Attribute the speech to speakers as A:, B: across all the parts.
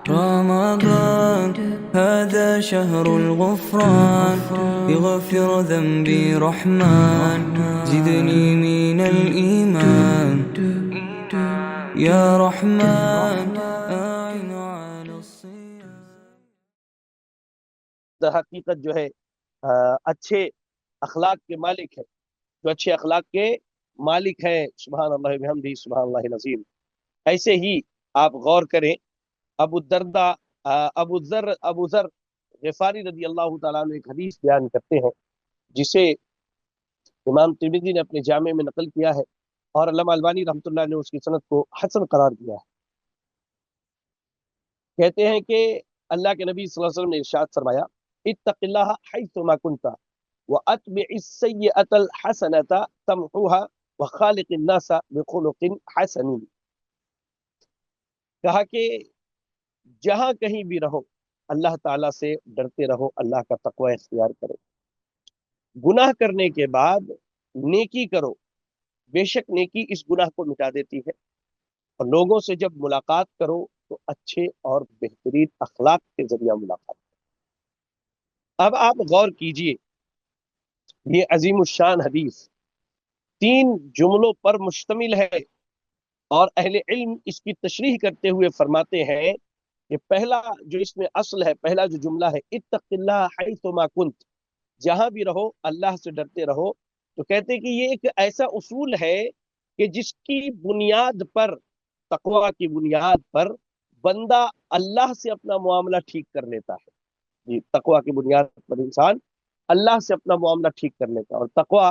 A: رمضان هذا شهر الغفران يغفر ذنبي رحمن زدني من الإيمان يا رحمن أعن على الصيام.
B: در حقیقت جو ہے اچھے اخلاق کے مالک ہے، جو اچھے اخلاق کے مالک ہے، سبحان اللہ بحمدہ سبحان اللہ العظیم. ایسے ہی آپ غور کریں، ابو ذر غفاری رضی اللہ تعالیٰ عنہ ایک حدیث بیان کرتے ہیں جسے امام ترمذی نے اپنے جامع میں نقل کیا ہے، اور علامہ البانی رحمۃ اللہ نے اس کی سند کو حسن قرار دیا ہے. کہتے ہیں کہ اللہ کے نبی صلی اللہ علیہ وسلم نے ارشاد فرمایا، اتق اللہ حیثما کنت واتبع السیئۃ الحسنۃ تمحوها وخالق الناس بخلق حسن. کہا کہ جہاں کہیں بھی رہو اللہ تعالیٰ سے ڈرتے رہو، اللہ کا تقوی اختیار کرو، گناہ کرنے کے بعد نیکی کرو، بے شک نیکی اس گناہ کو مٹا دیتی ہے، اور لوگوں سے جب ملاقات کرو تو اچھے اور بہترین اخلاق کے ذریعہ ملاقات کرو. اب آپ غور کیجئے، یہ عظیم الشان حدیث 3 جملوں پر مشتمل ہے، اور اہل علم اس کی تشریح کرتے ہوئے فرماتے ہیں کہ پہلا جو اس میں اصل ہے، پہلا جو جملہ ہے، اتق اللہ حیثما کنت، جہاں بھی رہو اللہ سے ڈرتے رہو، تو کہتے کہ یہ ایک ایسا اصول ہے کہ جس کی بنیاد پر، تقوی کی بنیاد پر بندہ اللہ سے اپنا معاملہ ٹھیک کر لیتا ہے. جی، تقوی کی بنیاد پر انسان اللہ سے اپنا معاملہ ٹھیک کر لیتا ہے. اور تقوی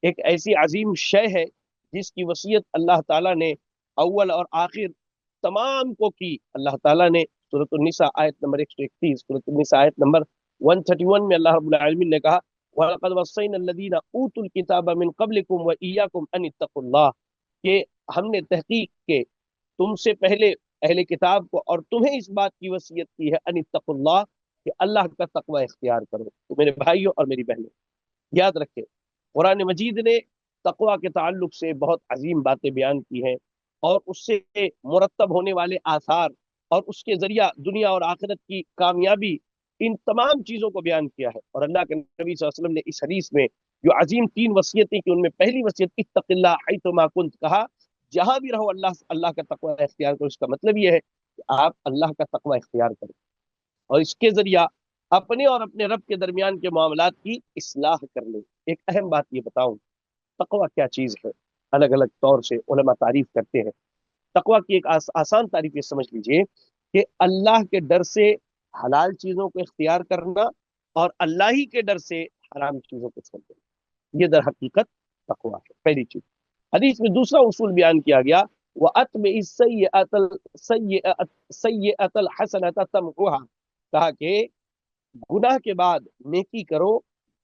B: ایک ایسی عظیم شے ہے جس کی وصیت اللہ تعالیٰ نے اول اور آخر تمام کو کی. اللہ تعالیٰ نے سورۃ النساء آیت نمبر 131، سورۃ النساء آیت نمبر 131 میں اللہ رب العالمین نے کہا، وَلَقَدْ وَصَّيْنَا الَّذِينَ أُوتُوا الْكِتَابَ مِنْ قَبْلِكُمْ وَإِيَّاكُمْ أَنِ اتَّقُوا اللَّهَ، کہ ہم نے تحقیق کے تم سے پہلے اہل کتاب کو اور تمہیں اس بات کی وصیت کی ہے، ان اتقوا اللہ، کہ اللہ کا تقوی اختیار کرو. تو میرے بھائیوں اور میری بہنیں، یاد رکھیں، قرآن مجید نے تقوی کے تعلق سے بہت عظیم باتیں بیان کی ہیں، اور اس سے مرتب ہونے والے آثار اور اس کے ذریعہ دنیا اور آخرت کی کامیابی، ان تمام چیزوں کو بیان کیا ہے. اور اللہ کے نبی صلی اللہ علیہ وسلم نے اس حدیث میں جو عظیم 3 وصیتیں کی، ان میں پہلی وصیت اتق اللہ حیثما کنت کہا، جہاں بھی رہو اللہ کا تقوی اختیار کرو. اس کا مطلب یہ ہے کہ آپ اللہ کا تقوی اختیار کریں، اور اس کے ذریعہ اپنے اور اپنے رب کے درمیان کے معاملات کی اصلاح کر لیں. ایک اہم بات یہ بتاؤں، تقوی کیا چیز ہے؟ الگ الگ طور سے علماء تعریف کرتے ہیں. تقوی کی ایک آسان تعریف یہ سمجھ لیجئے کہ اللہ کے ڈر سے حلال چیزوں کو اختیار کرنا، اور اللہ ہی کے ڈر سے حرام چیزوں کو چھوڑ دینا، یہ در حقیقت تقوی ہے. پہلی چیز. حدیث میں دوسرا اصول بیان کیا گیا، وَأَتْبِعِ السَّيِّئَةَ الْحَسَنَةَ تَمْحُوهَا، کہا کہ گناہ کے بعد نیکی کرو،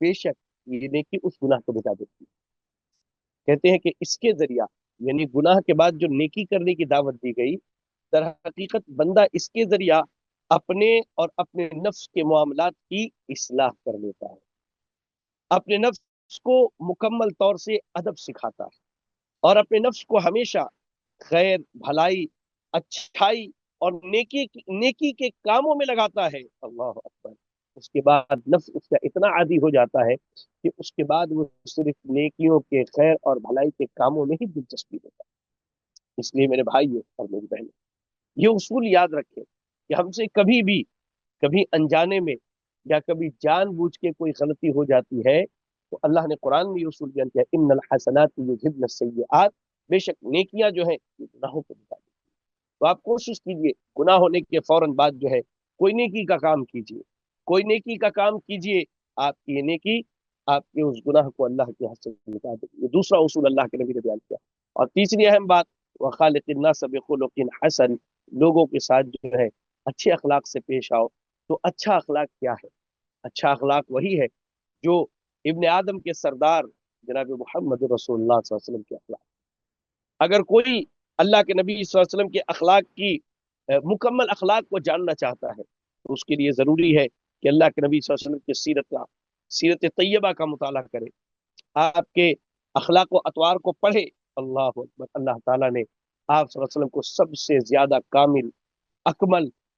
B: بے شک یہ نیکی اس گناہ کو مٹا دیتی ہے. کہتے ہیں کہ اس کے ذریعہ، یعنی گناہ کے بعد جو نیکی کرنے کی دعوت دی گئی، در حقیقت بندہ اس کے ذریعہ اپنے اور اپنے نفس کے معاملات کی اصلاح کر لیتا ہے، اپنے نفس کو مکمل طور سے ادب سکھاتا ہے، اور اپنے نفس کو ہمیشہ خیر، بھلائی، اچھائی اور نیکی کے کاموں میں لگاتا ہے. اللہ اکبر. اس کے بعد نفس اس کا اتنا عادی ہو جاتا ہے کہ اس کے بعد وہ صرف نیکیوں کے، خیر اور بھلائی کے کاموں میں ہی دلچسپی لیتا ہے. اس لیے میرے بھائیوں اور میری بہنیں، یہ اصول یاد رکھیں کہ ہم سے کبھی بھی، کبھی انجانے میں یا کبھی جان بوجھ کے کوئی غلطی ہو جاتی ہے، تو اللہ نے قرآن میں یہ اصول بیان کیا، ان الحسنات یذہبن السیئات، بے شک نیکیاں جو ہیں یہ گناہوں کو مٹا دیتی ہیں. تو آپ کوشش کیجئے گناہ ہونے کے فوراً بعد جو ہے کوئی نیکی کا کام کیجئے، کوئی نیکی کا کام کیجئے، آپ کی یہ نیکی آپ کے اس گناہ کو اللہ کے حد سے مٹا دے گی. یہ دوسرا اصول اللہ کے نبی نے بیان کیا. اور تیسری اہم بات، وخالق الناس بخلق حسن، لوگوں کے ساتھ جو ہے اچھے اخلاق سے پیش آؤ. تو اچھا اخلاق کیا ہے؟ اچھا اخلاق وہی ہے جو ابن آدم کے سردار جناب محمد رسول اللہ صلی اللہ علیہ وسلم کے اخلاق. اگر کوئی اللہ کے نبی صلی اللہ علیہ وسلم کے اخلاق کی مکمل اخلاق کو جاننا چاہتا ہے، تو اس کے لیے ضروری ہے کہ اللہ کے نبی صلی اللہ علیہ وسلم کی سیرت طیبہ کا مطالعہ کرے، آپ کے اخلاق و اطوار کو پڑھے. اللہ اکبر. اللہ تعالیٰ نے آپ صلی اللہ علیہ وسلم کو سب سے زیادہ کامل، اکمل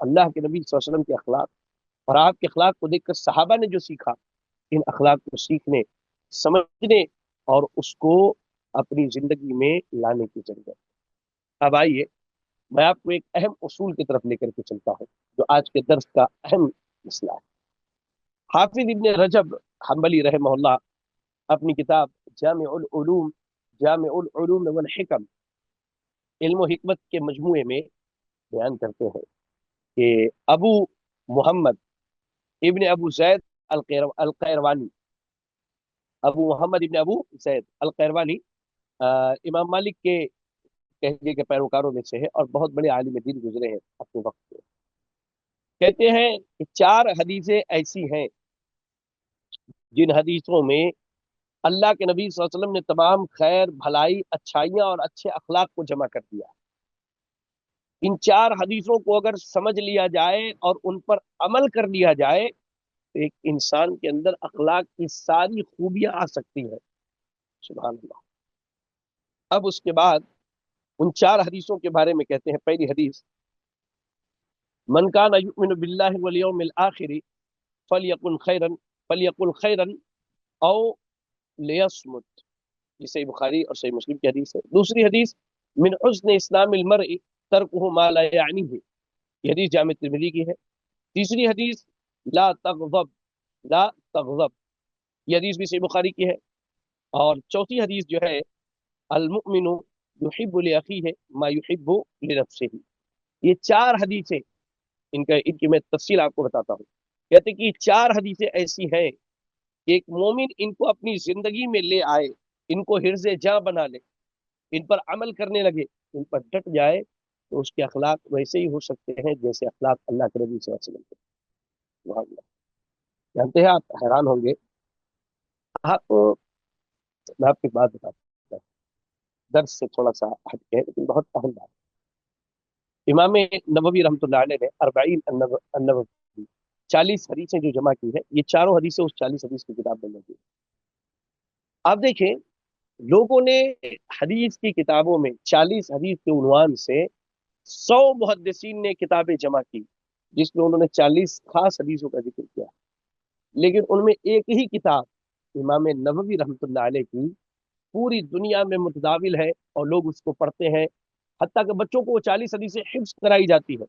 B: اللہ کے نبی صلی اللہ علیہ وسلم کے اخلاق اور آپ کے اخلاق کو دیکھ کر صحابہ نے جو سیکھا، ان اخلاق کو سیکھنے، سمجھنے اور اس کو اپنی زندگی میں لانے کی ضرورت ہے۔ اب آئیے میں آپ کو ایک اہم اصول کی طرف لے کر کے چلتا ہوں جو آج کے درس کا اہم مسئلہ ہے۔ حافظ ابن رجب حنبلی رحمہ اللہ اپنی کتاب جامع العلوم والحکم، علم و حکمت کے مجموعے میں بیان کرتے ہیں کہ ابو محمد ابن ابو زید القیروانی، ابو محمد ابن ابو زید القیروانی امام مالک کے کہنے کے پیروکاروں میں سے ہے اور بہت بڑے عالم دین گزرے ہیں اپنے وقت میں۔ کہتے ہیں کہ 4 حدیثیں ایسی ہیں جن حدیثوں میں اللہ کے نبی صلی اللہ علیہ وسلم نے تمام خیر، بھلائی، اچھائیاں اور اچھے اخلاق کو جمع کر دیا۔ ان 4 حدیثوں کو اگر سمجھ لیا جائے اور ان پر عمل کر لیا جائے تو ایک انسان کے اندر اخلاق کی ساری خوبیاں آ سکتی ہیں۔ سبحان اللہ۔ اب اس کے بعد ان 4 حدیثوں کے بارے میں کہتے ہیں، پہلی حدیث، من کان یؤمن باللہ والیوم الآخر فلیقل خیرا او لیصمت، یہ صحیح بخاری اور صحیح مسلم کی حدیث ہے۔ دوسری حدیث، من حسن اسلام المرء ترکہ ما لا یعنیہ، یہ حدیث جامع ترمذی کی ہے۔ تیسری حدیث، لا تغضب، یہ حدیث بھی صحیح بخاری کی ہے۔ اور چوتھی حدیث جو ہے، المؤمن یحب لاخیہ ما یحب لنفسہ، یہ 4 حدیثیں ان کی میں تفصیل آپ کو بتاتا ہوں۔ کہتے کہ 4 حدیثیں ایسی ہیں کہ ایک مومن ان کو اپنی زندگی میں لے آئے، ان کو حرز جاں بنا لے، ان پر عمل کرنے لگے، ان پر ڈٹ جائے تو اس کے اخلاق ویسے ہی ہو سکتے ہیں جیسے اخلاق اللہ کے نبی صلی اللہ علیہ وسلم کے۔ سبحان اللہ۔ جانتے ہیں آپ حیران ہوں گے، آپ میں آپ کی بات بتاتا ہوں، درس سے تھوڑا سا ہٹ کے لیکن بہت اہم بات۔ امام نووی رحمۃ اللہ علیہ نے 40 النووی 40 حدیثیں جو جمع کی ہے، یہ چاروں حدیثیں اس 40 حدیث کی کتاب میں موجود ہیں۔ آپ دیکھیں، لوگوں نے حدیث کی کتابوں میں 40 حدیث کے عنوان سے 100 محدثین نے کتابیں جمع کی جس میں انہوں نے 40 خاص حدیثوں کا ذکر کیا، لیکن ان میں ایک ہی کتاب امام نووی رحمۃ اللہ علیہ کی پوری دنیا میں متداول ہے اور لوگ اس کو پڑھتے ہیں، حتیٰ کہ بچوں کو وہ 40 حدیثیں حفظ کرائی جاتی ہے،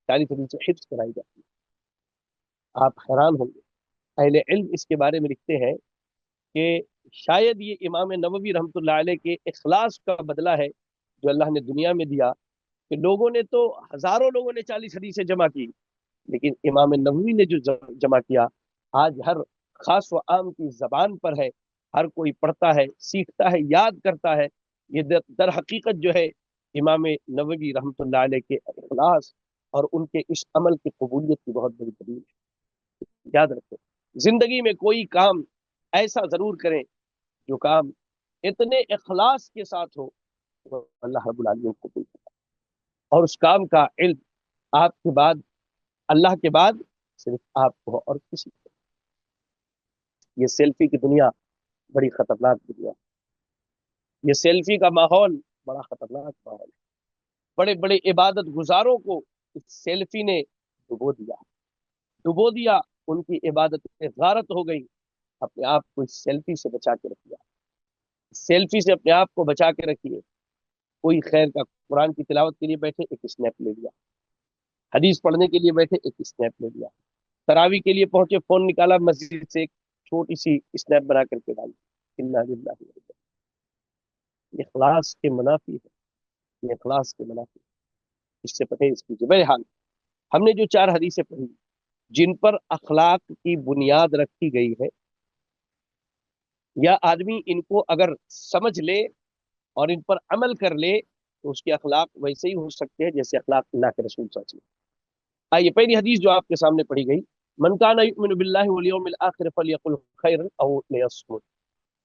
B: 40 حدیثیں حفظ کرائی جاتی ہے۔ آپ حیران ہوں گے، اہل علم اس کے بارے میں لکھتے ہیں کہ شاید یہ امام نووی رحمۃ اللہ علیہ کے اخلاص کا بدلہ ہے جو اللہ نے دنیا میں دیا، کہ لوگوں نے تو ہزاروں لوگوں نے 40 حدیثیں جمع کی، لیکن امام نووی نے جو جمع کیا آج ہر خاص و عام کی زبان پر ہے، ہر کوئی پڑھتا ہے، سیکھتا ہے، یاد کرتا ہے۔ یہ در حقیقت جو ہے امام نووی رحمۃ اللہ علیہ کے اخلاص اور ان کے اس عمل کی قبولیت کی بہت بڑی دلیل ہے۔ یاد رکھیں، زندگی میں کوئی کام ایسا ضرور کریں جو کام اتنے اخلاص کے ساتھ ہو وہ اللہ رب العالمین کو قبول کرے، اور اس کام کا علم آپ کے بعد، اللہ کے بعد، صرف آپ کو اور کسی کو۔ یہ سیلفی کی دنیا بڑی خطرناک دنیا، یہ سیلفی کا ماحول بڑا خطرناک ماحول ہے۔ بڑے بڑے عبادت گزاروں کو اس سیلفی نے ڈبو دیا، ان کی عبادت میں غارت ہو گئی۔ اپنے آپ کو اس سیلفی سے بچا کے رکھیے، سیلفی سے اپنے آپ کو بچا کے رکھیے۔ کوئی خیر کا قرآن کی تلاوت کے لیے بیٹھے، ایک اسنیپ لے لیا، حدیث پڑھنے کے لیے بیٹھے، ایک اسنیپ لے لیا، تراوی کے لیے پہنچے، فون نکالا مسجد سے، ایک چھوٹی سی اسنیپ بنا کر کے ڈالی۔ یہ اخلاص کے منافی ہے، یہ اخلاص کے منافی ہے، اس سے پرہیز کیجیے۔ بہرحال ہم نے جو 4 حدیثیں پڑھی جن پر اخلاق کی بنیاد رکھی گئی ہے، یا آدمی ان کو اگر سمجھ لے اور ان پر عمل کر لے تو اس کے اخلاق ویسے ہی ہو سکتے ہیں جیسے اخلاق اللہ کے رسول صلی اللہ علیہ وسلم۔ آئیے پہلی حدیث جو آپ کے سامنے پڑھی گئی، من کان یؤمن باللہ والیوم الآخر فلیقل خیرا او لیصمت،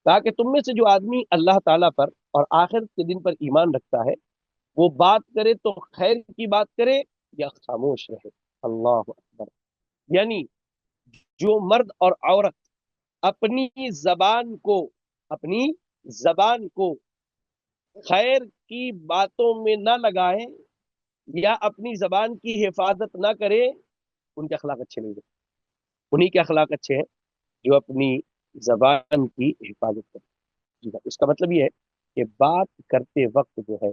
B: کہا کہ تم میں سے جو آدمی اللہ تعالیٰ پر اور آخرت کے دن پر ایمان رکھتا ہے وہ بات کرے تو خیر کی بات کرے یا خاموش رہے۔ اللہ اکبر۔ یعنی جو مرد اور عورت اپنی زبان کو خیر کی باتوں میں نہ لگائیں یا اپنی زبان کی حفاظت نہ کرے، ان کے اخلاق اچھے نہیں ہوتے۔ انہی کے اخلاق اچھے ہیں جو اپنی زبان کی حفاظت کرتے ہیں۔ جی ہاں، اس کا مطلب یہ ہے کہ بات کرتے وقت جو ہے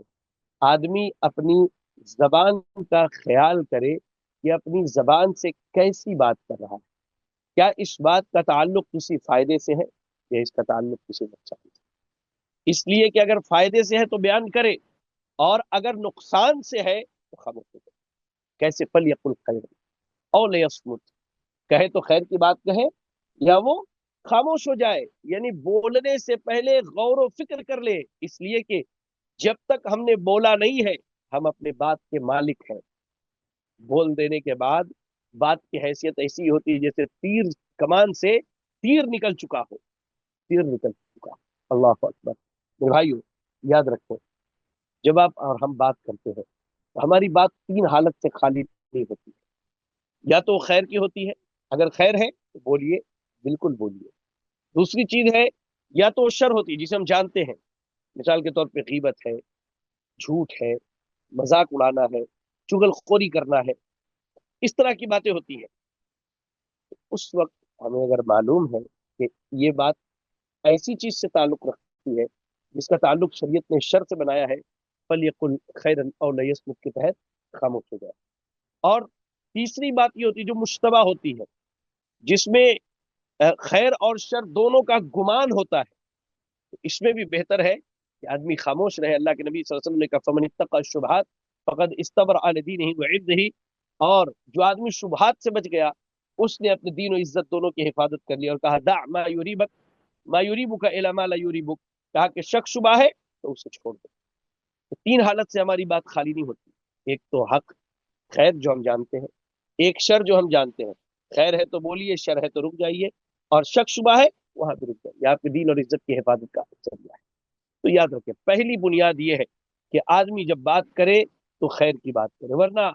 B: آدمی اپنی زبان کا خیال کرے کہ اپنی زبان سے کیسی بات کر رہا ہے، کیا اس بات کا تعلق کسی فائدے سے ہے یا اس کا تعلق کسی نقصان سے۔ اس لیے کہ اگر فائدے سے ہے تو بیان کرے، اور اگر نقصان سے ہے تو خاموش ہو جائے۔ کیسے؟ فلیقل خیر او لیصمت، کہے تو خیر کی بات کہے یا وہ خاموش ہو جائے، یعنی بولنے سے پہلے غور و فکر کر لے، اس لیے کہ جب تک ہم نے بولا نہیں ہے ہم اپنے بات کے مالک ہیں۔ بول دینے کے بعد بات کی حیثیت ایسی ہوتی ہے جیسے تیر کمان سے تیر نکل چکا ہو، تیر نکل چکا ہو۔ اللہ اکبر۔ میرے بھائیو، یاد رکھو، جب آپ اور ہم بات کرتے ہیں تو ہماری بات تین حالت سے خالی نہیں ہوتی ہے۔ یا تو خیر کی ہوتی ہے، اگر خیر ہے تو بولیے، بالکل بولیے۔ دوسری چیز ہے یا تو شر ہوتی ہے جسے ہم جانتے ہیں، مثال کے طور پہ غیبت ہے، جھوٹ ہے، مذاق اڑانا ہے، چغل خوری کرنا ہے، اس طرح کی باتیں ہوتی ہیں۔ اس وقت ہمیں اگر معلوم ہے کہ یہ بات ایسی چیز سے تعلق رکھتی ہے جس کا تعلق شریعت نے شر سے بنایا ہے، فلیقل خیرا او لیصمت کے تحت خاموش ہو جائے۔ اور تیسری بات یہ ہوتی ہے جو مشتبہ ہوتی ہے، جس میں خیر اور شر دونوں کا گمان ہوتا ہے، تو اس میں بھی بہتر ہے کہ آدمی خاموش رہے۔ اللہ کے نبی صلی اللہ علیہ وسلم نے کہا فمن اتقى الشبہات فقد استبرأ لدینہ وعرضہ، اور جو آدمی شبہات سے بچ گیا اس نے اپنے دین و عزت دونوں کی حفاظت کر لی۔ اور کہا دع ما یریبک ما یریبک الی ما لا یریبک، کہا کہ شک شبہ ہے تو اسے چھوڑ دو۔ تو تین حالت سے ہماری بات خالی نہیں ہوتی، ایک تو حق خیر جو ہم جانتے ہیں، ایک شر جو ہم جانتے ہیں، خیر ہے تو بولیے، شر ہے تو رک جائیے، اور شک شبہ ہے وہاں پہ رک جائیے۔ آپ کے دین اور عزت کی حفاظت کا ذریعہ ہے۔ تو یاد رکھیں، پہلی بنیاد یہ ہے کہ آدمی جب بات کرے تو خیر کی بات کرے، ورنہ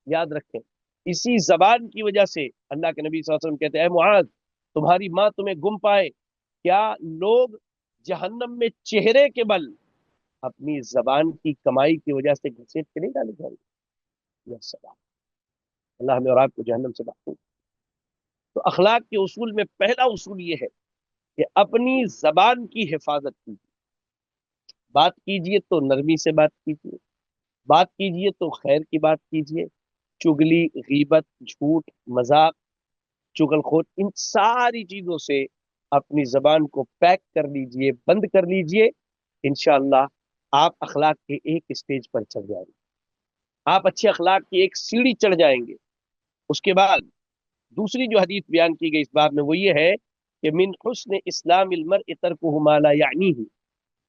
B: یاد رکھیں اسی زبان کی وجہ سے اللہ کے نبی صلی اللہ علیہ وسلم کہتے ہیں اے معاذ، تمہاری ماں تمہیں گم پائے، کیا لوگ جہنم میں چہرے کے بل اپنی زبان کی کمائی کی وجہ سے گھسیٹ کے نہیں ڈالے جائیں گے؟ یہ سلام، اللہ ہمیں اور آپ کو جہنم سے محفوظ۔ تو اخلاق کے اصول میں پہلا اصول یہ ہے کہ اپنی زبان کی حفاظت کیجیے۔ بات کیجیے تو نرمی سے بات کیجیے، بات کیجیے تو خیر کی بات کیجیے۔ چگلی، غیبت، جھوٹ، مذاق، چغل خور، ان ساری چیزوں سے اپنی زبان کو پیک کر لیجئے، بند کر لیجئے۔ انشاءاللہ آپ اخلاق کے ایک اسٹیج پر چڑھ جائیں گے، آپ اچھے اخلاق کی ایک سیڑھی چڑھ جائیں گے۔ اس کے بعد دوسری جو حدیث بیان کی گئی اس باب میں وہ یہ ہے کہ من حسن اسلام المرء ترکہ ما لا یعنیہ،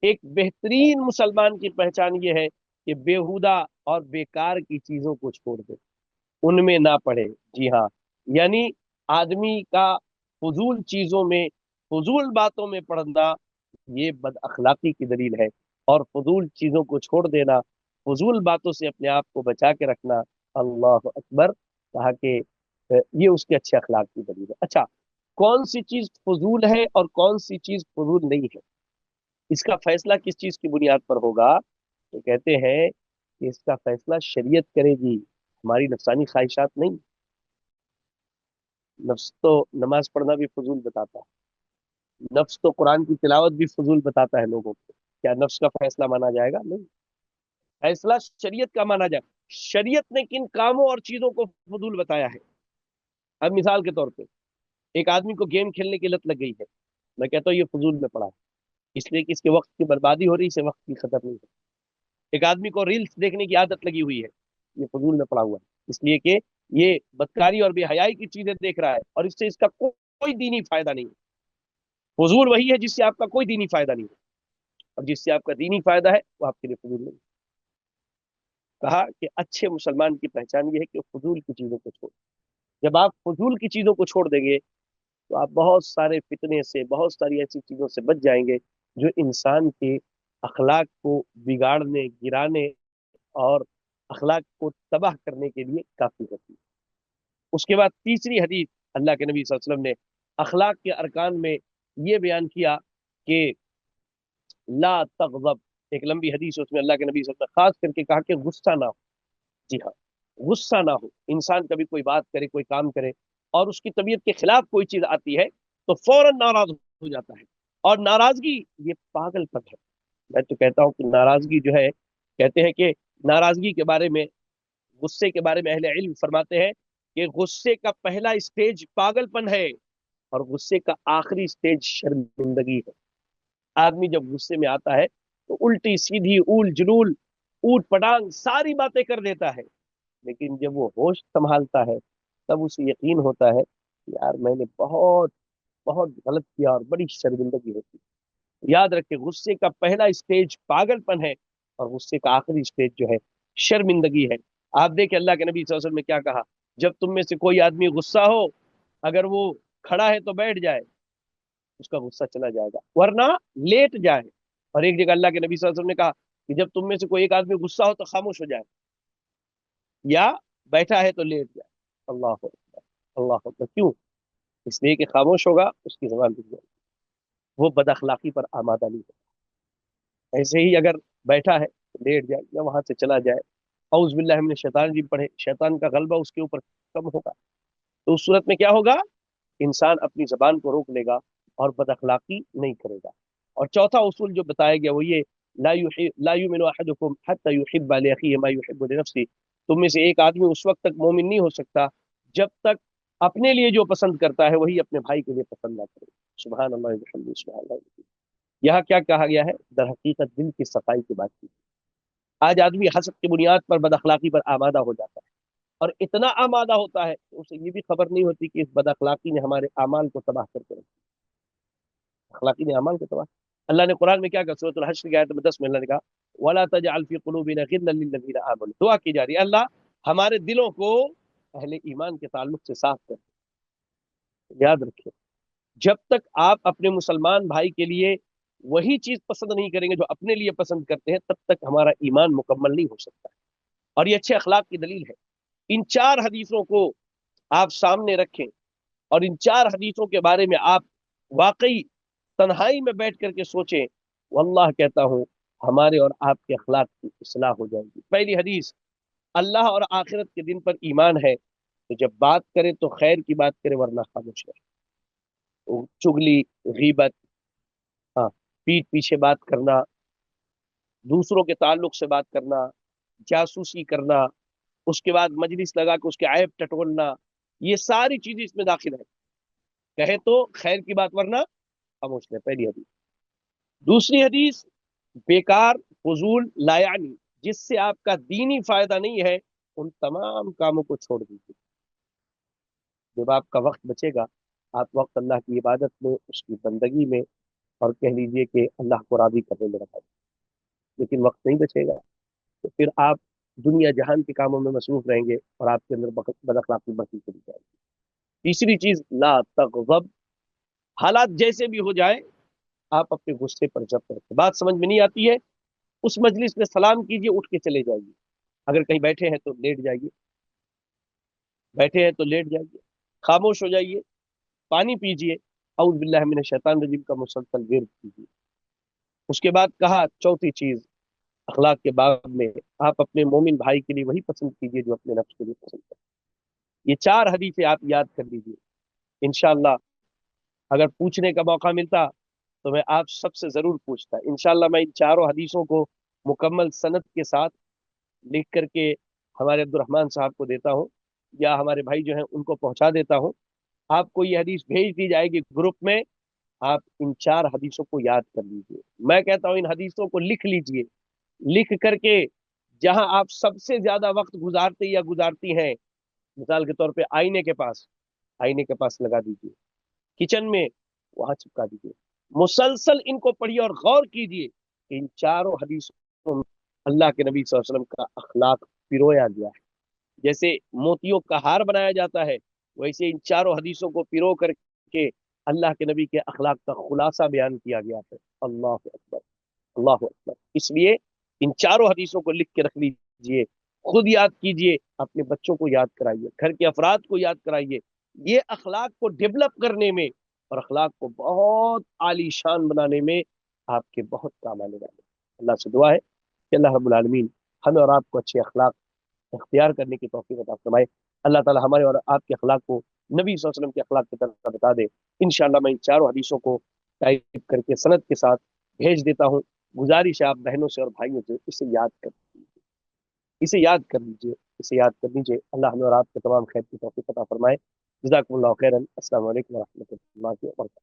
B: ایک بہترین مسلمان کی پہچان یہ ہے کہ بےہودہ اور بیکار کی چیزوں کو چھوڑ دے، ان میں نہ پڑے۔ جی ہاں، یعنی آدمی کا فضول چیزوں میں، فضول باتوں میں پڑنا یہ بد اخلاقی کی دلیل ہے، اور فضول چیزوں کو چھوڑ دینا، فضول باتوں سے اپنے آپ کو بچا کے رکھنا، اللہ اکبر، کہا کہ یہ اس کے اچھے اخلاق کی دلیل ہے۔ اچھا، کون سی چیز فضول ہے اور کون سی چیز فضول نہیں ہے، اس کا فیصلہ کس چیز کی بنیاد پر ہوگا؟ تو کہتے ہیں کہ اس کا فیصلہ شریعت کرے گی، ہماری نفسانی خواہشات نہیں۔ نفس تو نماز پڑھنا بھی فضول بتاتا ہے، نفس تو قرآن کی تلاوت بھی فضول بتاتا ہے لوگوں کو، کیا نفس کا فیصلہ مانا جائے گا؟ نہیں، فیصلہ شریعت کا مانا جائے۔ شریعت نے کن کاموں اور چیزوں کو فضول بتایا ہے؟ اب مثال کے طور پہ ایک آدمی کو گیم کھیلنے کی لت لگ گئی ہے، میں کہتا ہوں یہ فضول میں پڑا ہے، اس لیے کہ اس کے وقت کی بربادی ہو رہی ہے، اسے وقت کی قدر نہیں ہے۔ ایک آدمی کو ریلز دیکھنے کی عادت لگی ہوئی ہے، یہ فضول میں پڑا ہوا ہے، اس لیے کہ یہ بدکاری اور بے حیائی کی چیزیں دیکھ رہا ہے اور اس سے اس کا کوئی دینی فائدہ نہیں ہے۔ فضول وہی ہے جس سے آپ کا کوئی دینی فائدہ نہیں ہے، اور جس سے آپ کا دینی فائدہ ہے وہ آپ کے لیے فضول نہیں ہے۔ کہا کہ اچھے مسلمان کی پہچان یہ ہے کہ وہ فضول کی چیزوں کو چھوڑ، جب آپ فضول کی چیزوں کو چھوڑ دیں گے تو آپ بہت سارے فتنے سے، بہت ساری ایسی چیزوں سے بچ جائیں گے جو انسان کے اخلاق کو بگاڑنے، گرانے اور اخلاق کو تباہ کرنے کے لیے کافی ہوتی ہے۔ اس کے بعد تیسری حدیث اللہ کے نبی صلی اللہ علیہ وسلم نے اخلاق کے ارکان میں یہ بیان کیا کہ لا تغضب، ایک لمبی حدیث، اس میں اللہ کے نبی صلی اللہ علیہ وسلم نے خاص کر کے کہا کہ غصہ نہ ہو۔ جی ہاں، غصہ نہ ہو. انسان کبھی کوئی بات کرے، کوئی کام کرے اور اس کی طبیعت کے خلاف کوئی چیز آتی ہے تو فوراً ناراض ہو جاتا ہے. اور ناراضگی یہ پاگل پن ہے. میں تو کہتا ہوں کہ ناراضگی جو ہے، کہتے ہیں کہ ناراضگی کے بارے میں، غصے کے بارے میں اہل علم فرماتے ہیں کہ غصے کا پہلا اسٹیج پاگل پن ہے اور غصے کا آخری اسٹیج شرمندگی ہے. آدمی جب غصے میں آتا ہے تو الٹی سیدھی اول جلول اوٹ پٹانگ ساری باتیں کر دیتا ہے، لیکن جب وہ ہوش سنبھالتا ہے تب اسے یقین ہوتا ہے کہ یار میں نے بہت بہت غلط کیا اور بڑی شرمندگی ہوتی. یاد رکھے، غصے کا پہلا اسٹیج پاگل پن ہے اور غصے کا آخری اسٹیج جو ہے شرمندگی ہے. آپ دیکھیں اللہ کے نبی صلی اللہ علیہ وسلم نے کیا کہا، جب تم میں سے کوئی آدمی غصہ ہو، اگر وہ کھڑا ہے تو بیٹھ جائے، اس کا غصہ چلا جائے گا، ورنہ لیٹ جائے. اور ایک جگہ اللہ کے نبی صلی اللہ علیہ وسلم نے کہا کہ جب تم میں سے کوئی ایک آدمی غصہ ہو تو خاموش ہو جائے، یا بیٹھا ہے تو لیٹ جائے. اللہ اکبر، اللہ اکبر. کیوں؟ اس لیے کہ خاموش ہوگا اس کی زبان رک جائے گی، وہ بد اخلاقی پر آمادہ نہیں ہوگا. ایسے ہی اگر بیٹھا ہے تو لیٹ جائے یا وہاں سے چلا جائے، اعوذ باللہ من الشیطان الرجیم پڑھے، شیطان کا غلبہ اس کے اوپر کم ہوگا. تو اس صورت میں کیا ہوگا؟ انسان اپنی زبان کو روک لے گا اور بد اخلاقی نہیں کرے گا. اور چوتھا اصول جو بتایا گیا وہ یہ، لا یؤمن احدکم حتی یحب لاخیہ ما یحب لنفسہ. تم میں سے ایک آدمی اس وقت تک مومن نہیں ہو سکتا جب تک اپنے لیے جو پسند کرتا ہے وہی اپنے بھائی کے لیے پسند نہ کرے. سبحان اللہ وبحمدہ، سبحان اللہ. یہاں کیا کہا گیا ہے؟ در حقیقت دل کی صفائی کی بات کی. آج آدمی حسد کی بنیاد پر بد اخلاقی پر آمادہ ہو جاتا ہے، اور اتنا آمادہ ہوتا ہے کہ اسے یہ بھی خبر نہیں ہوتی کہ اس بد اخلاقی نے ہمارے اعمال کو تباہ کر کے رکھا. اخلاقی نے اعمال کو تباہ. اللہ نے قرآن میں کیا کہا؟ سورۃ الحشر کی آیت نمبر 10 میں اللہ نے کہا وَلَا تَجْعَلْ فِي قُلُوبِنَا غِلًّا لِّلَّذِينَ آمَنُوا. دعا کی جا رہی ہے، اللہ ہمارے دلوں کو اہل ایمان کے تعلق سے صاف کر. یاد رکھیں، جب تک آپ اپنے مسلمان بھائی کے لیے وہی چیز پسند نہیں کریں گے جو اپنے لیے پسند کرتے ہیں، تب تک ہمارا ایمان مکمل نہیں ہو سکتا. اور یہ اچھے اخلاق کی دلیل ہے. ان چار حدیثوں کو آپ سامنے رکھیں اور ان چار حدیثوں کے بارے میں آپ واقعی تنہائی میں بیٹھ کر کے سوچیں، واللہ کہتا ہوں ہمارے اور آپ کے اخلاق کی اصلاح ہو جائے گی. پہلی حدیث، اللہ اور آخرت کے دن پر ایمان ہے تو جب بات کرے تو خیر کی بات کرے ورنہ خاموش رہے. چگلی، غیبت، ہاں، پیٹ پیچھے بات کرنا، دوسروں کے تعلق سے بات کرنا، جاسوسی کرنا، اس کے بعد مجلس لگا کے اس کے عیب ٹٹولنا، یہ ساری چیزیں اس میں داخل ہے. کہے تو خیر کی بات ورنہ خاموش رہے. پہلی حدیث. دوسری حدیث، بیکار، فضول، لا یعنی، جس سے آپ کا دینی فائدہ نہیں ہے، ان تمام کاموں کو چھوڑ دیجیے. جب آپ کا وقت بچے گا، آپ وقت اللہ کی عبادت میں، اس کی بندگی میں، اور کہہ لیجیے کہ اللہ کو راضی کرنے میں لگا. لیکن وقت نہیں بچے گا تو پھر آپ دنیا جہان کے کاموں میں مصروف رہیں گے اور آپ کے اندر بد اخلاقی بڑھتی چلی جائے گی. تیسری چیز، لا تغضب. حالات جیسے بھی ہو جائے آپ اپنے غصے پر ضبط رکھیں. بات سمجھ میں نہیں آتی ہے، اس مجلس میں سلام کیجیے، اٹھ کے چلے جائیے. اگر کہیں بیٹھے ہیں تو لیٹ جائیے، بیٹھے ہیں تو لیٹ جائیے، خاموش ہو جائیے، پانی پیجیے، اعوذ باللہ من الشیطان الرجیم کا مسلسل ورد کیجیے. اس کے بعد کہا چوتھی چیز اخلاق کے باب میں، آپ اپنے مومن بھائی کے لیے وہی پسند کیجیے جو اپنے نفس کے لیے پسند کریں. یہ چار حدیثیں آپ یاد کر لیجیے. انشاءاللہ اگر پوچھنے کا موقع ملتا تو میں آپ سب سے ضرور پوچھتا. انشاءاللہ میں ان چاروں حدیثوں کو مکمل سند کے ساتھ لکھ کر کے ہمارے عبد الرحمان صاحب کو دیتا ہوں، یا ہمارے بھائی جو ہیں ان کو پہنچا دیتا ہوں. آپ کو یہ حدیث بھیج دی جائے گی گروپ میں. آپ ان چار حدیثوں کو یاد کر لیجئے. میں کہتا ہوں ان حدیثوں کو لکھ لیجئے. لکھ کر کے جہاں آپ سب سے زیادہ وقت گزارتے یا گزارتی ہیں، مثال کے طور پہ آئینے کے پاس لگا دیجئے، کچن میں وہاں چپکا دیجئے. مسلسل ان کو پڑھیے اور غور کیجئے کہ ان چاروں حدیثوں میں اللہ کے نبی صلی اللہ علیہ وسلم کا اخلاق پرویا گیا ہے. جیسے موتیوں کا ہار بنایا جاتا ہے، ویسے ان چاروں حدیثوں کو پیرو کر کے اللہ کے نبی کے اخلاق کا خلاصہ بیان کیا گیا ہے. اللہ اکبر، اللہ اکبر. اس لیے ان چاروں حدیثوں کو لکھ کے رکھ لیجئے، خود یاد کیجئے، اپنے بچوں کو یاد کرائیے، گھر کے افراد کو یاد کرائیے. یہ اخلاق کو ڈیولپ کرنے میں اور اخلاق کو بہت عالی شان بنانے میں آپ کے بہت کام آنے والے. اللہ سے دعا ہے کہ اللہ رب العالمین ہمیں اور آپ کو اچھے اخلاق اختیار کرنے کی توفیق عطا فرمائے. اللہ تعالی ہمارے اور آپ کے اخلاق کو نبی صلی اللہ علیہ وسلم کے اخلاق کی طرح بتا دے. انشاءاللہ میں ان چاروں حدیثوں کو ٹائپ کر کے سند کے ساتھ بھیج دیتا ہوں. گزارش ہے آپ بہنوں سے اور بھائیوں سے اسے یاد کر اسے یاد کر لیجیے اسے یاد کر لیجیے. اللہ ہمیں اور آپ کے تمام خیر کی توفیق عطا فرمائے. جزاکم اللہ خیرا. السلام علیکم ورحمۃ اللہ وبرکاتہ.